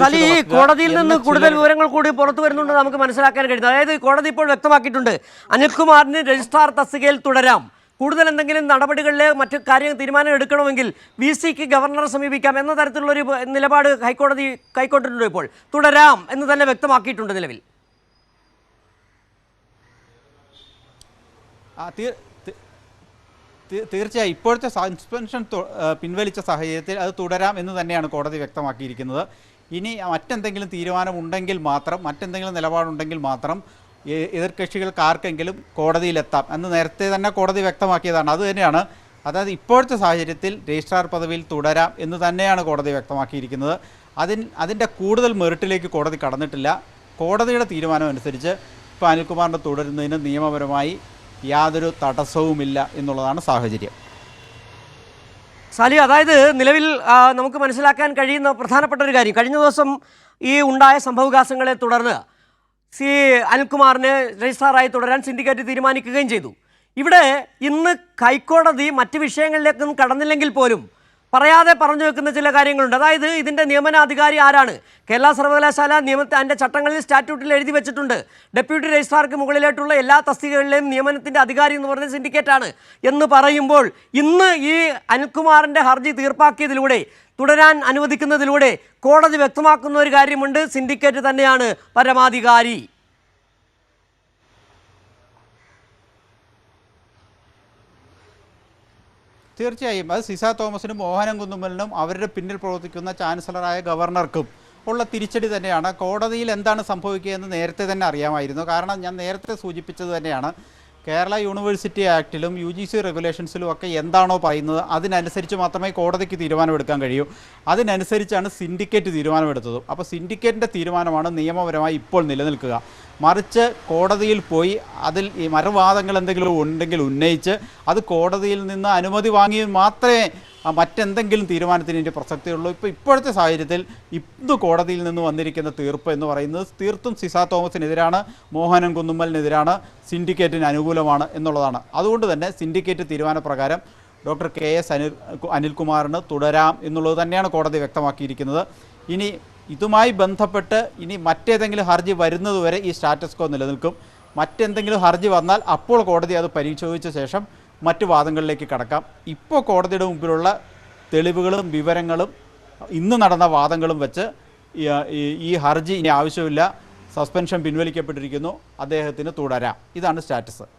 സലി, കോടതിയിൽ നിന്ന് കൂടുതൽ വിവരങ്ങൾ കൂടി പുറത്തു വരുന്നുണ്ട് നമുക്ക് മനസ്സിലാക്കാൻ കഴിയുന്നത്. അതായത് കോടതി ഇപ്പോൾ വ്യക്തമാക്കിയിട്ടുണ്ട്, അനിൽകുമാറിന് രജിസ്ട്രാർ തസ്തികയിൽ തുടരാം. കൂടുതൽ എന്തെങ്കിലും നടപടികളിലെ മറ്റു കാര്യങ്ങൾ തീരുമാനം എടുക്കണമെങ്കിൽ VC-ക്ക് ഗവർണറെ സമീപിക്കാം എന്ന തരത്തിലുള്ളൊരു നിലപാട് ഹൈക്കോടതി കൈക്കൊണ്ടിട്ടുണ്ട്. ഇപ്പോൾ തുടരാം എന്ന് തന്നെ വ്യക്തമാക്കിയിട്ടുണ്ട് നിലവിൽ. തീർച്ചയായും ഇപ്പോഴത്തെ സസ്പെൻഷൻ പിൻവലിച്ച സാഹചര്യത്തിൽ അത് തുടരാം എന്ന് തന്നെയാണ് കോടതി വ്യക്തമാക്കിയിരിക്കുന്നത്. ഇനി മറ്റെന്തെങ്കിലും തീരുമാനമുണ്ടെങ്കിൽ മാത്രം, മറ്റെന്തെങ്കിലും നിലപാടുണ്ടെങ്കിൽ മാത്രം എതിർകക്ഷികൾക്ക് ആർക്കെങ്കിലും കോടതിയിലെത്താം എന്ന് നേരത്തെ തന്നെ കോടതി വ്യക്തമാക്കിയതാണ്. അതുതന്നെയാണ്, അതായത് ഇപ്പോഴത്തെ സാഹചര്യത്തിൽ രജിസ്ട്രാർ പദവിയിൽ തുടരാം എന്ന് തന്നെയാണ് കോടതി വ്യക്തമാക്കിയിരിക്കുന്നത്. അതിൻ്റെ കൂടുതൽ മെറിറ്റിലേക്ക് കോടതി കടന്നിട്ടില്ല. കോടതിയുടെ തീരുമാനം അനുസരിച്ച് ഇപ്പോൾ അനിൽകുമാറിൻ്റെ തുടരുന്നതിന് നിയമപരമായി യാതൊരു തടസ്സവുമില്ല എന്നുള്ളതാണ് സാഹചര്യം. സാലി, അതായത് നിലവിൽ നമുക്ക് മനസ്സിലാക്കാൻ കഴിയുന്ന പ്രധാനപ്പെട്ട ഒരു കാര്യം, കഴിഞ്ഞ ദിവസം ഈ ഉണ്ടായ സംഭവവികാസങ്ങളെ തുടർന്ന് അനിൽകുമാറിനെ രജിസ്ട്രാറായി തുടരാൻ സിൻഡിക്കേറ്റ് തീരുമാനിക്കുകയും ചെയ്തു. ഇവിടെ ഇന്ന് ഹൈക്കോടതി മറ്റ് വിഷയങ്ങളിലേക്കൊന്നും കടന്നില്ലെങ്കിൽ പോലും പറയാതെ പറഞ്ഞു വെക്കുന്ന ചില കാര്യങ്ങളുണ്ട്. അതായത് ഇതിൻ്റെ നിയമനാധികാരി ആരാണ്? കേരള സർവകലാശാല അതിൻ്റെ ചട്ടങ്ങളിൽ, സ്റ്റാറ്റ്യൂട്ടിൽ എഴുതി വെച്ചിട്ടുണ്ട്, ഡെപ്യൂട്ടി രജിസ്ട്രാർക്ക് മുകളിലായിട്ടുള്ള എല്ലാ തസ്തികകളിലെയും നിയമനത്തിൻ്റെ അധികാരി എന്ന് പറയുന്നത് സിൻഡിക്കേറ്റാണ് എന്ന് പറയുമ്പോൾ, ഇന്ന് ഈ അനിൽകുമാറിൻ്റെ ഹർജി തീർപ്പാക്കിയതിലൂടെ, തുടരാൻ അനുവദിക്കുന്നതിലൂടെ കോടതി വ്യക്തമാക്കുന്ന ഒരു കാര്യമുണ്ട്, സിൻഡിക്കേറ്റ് തന്നെയാണ് പരമാധികാരി. തീർച്ചയായും അത് സിസ തോമസിനും മോഹനൻ കുന്നുമ്മലിനും അവരുടെ പിന്നിൽ പ്രവർത്തിക്കുന്ന ചാൻസലറായ ഗവർണർക്കും ഉള്ള തിരിച്ചടി തന്നെയാണ്. കോടതിയിൽ എന്താണ് സംഭവിക്കുകയെന്ന് നേരത്തെ തന്നെ അറിയാമായിരുന്നു. കാരണം ഞാൻ നേരത്തെ സൂചിപ്പിച്ചത് തന്നെയാണ്, കേരള യൂണിവേഴ്സിറ്റി ആക്ടിലും UGC റെഗുലേഷൻസിലും ഒക്കെ എന്താണോ പറയുന്നത് അതിനനുസരിച്ച് മാത്രമേ കോടതിക്ക് തീരുമാനമെടുക്കാൻ കഴിയൂ. അതിനനുസരിച്ചാണ് സിൻഡിക്കേറ്റ് തീരുമാനമെടുത്തത്. അപ്പോൾ സിൻഡിക്കേറ്റിൻ്റെ തീരുമാനമാണ് നിയമപരമായി ഇപ്പോൾ നിലനിൽക്കുക. മറിച്ച് കോടതിയിൽ പോയി അതിൽ ഈ മറുവാദങ്ങൾ എന്തെങ്കിലും ഉണ്ടെങ്കിൽ ഉന്നയിച്ച് അത് കോടതിയിൽ നിന്ന് അനുമതി വാങ്ങി മാത്രമേ മറ്റെന്തെങ്കിലും തീരുമാനത്തിന് ഇതിൻ്റെ പ്രസക്തിയുള്ളൂ. ഇപ്പോഴത്തെ സാഹചര്യത്തിൽ ഇന്ന് കോടതിയിൽ നിന്ന് വന്നിരിക്കുന്ന തീർപ്പ് എന്ന് പറയുന്നത് തീർത്തും സിസ തോമസിനെതിരാണ്, മോഹനൻ കുന്നുമ്മലിനെതിരാണ്, സിൻഡിക്കേറ്റിന് അനുകൂലമാണ് എന്നുള്ളതാണ്. അതുകൊണ്ട് തന്നെ സിൻഡിക്കേറ്റ് തീരുമാനപ്രകാരം ഡോക്ടർ KS അനിൽകുമാറിന് തുടരാം എന്നുള്ളത് തന്നെയാണ് കോടതി വ്യക്തമാക്കിയിരിക്കുന്നത്. ഇനി ഇതുമായി ബന്ധപ്പെട്ട് ഇനി മറ്റേതെങ്കിലും ഹർജി വരുന്നതുവരെ ഈ സ്റ്റാറ്റസ് കോ നിലനിൽക്കും. മറ്റെന്തെങ്കിലും ഹർജി വന്നാൽ അപ്പോൾ കോടതി അത് പരിശോധിച്ച ശേഷം മറ്റു വാദങ്ങളിലേക്ക് കടക്കാം. ഇപ്പോൾ കോടതിയുടെ മുമ്പിലുള്ള തെളിവുകളും വിവരങ്ങളും ഇന്ന് നടന്ന വാദങ്ങളും വെച്ച് ഈ ഹർജി ഇനി ആവശ്യമില്ല, സസ്പെൻഷൻ പിൻവലിക്കപ്പെട്ടിരിക്കുന്നു, അദ്ദേഹത്തിന് തുടരാം. ഇതാണ് സ്റ്റാറ്റസ്.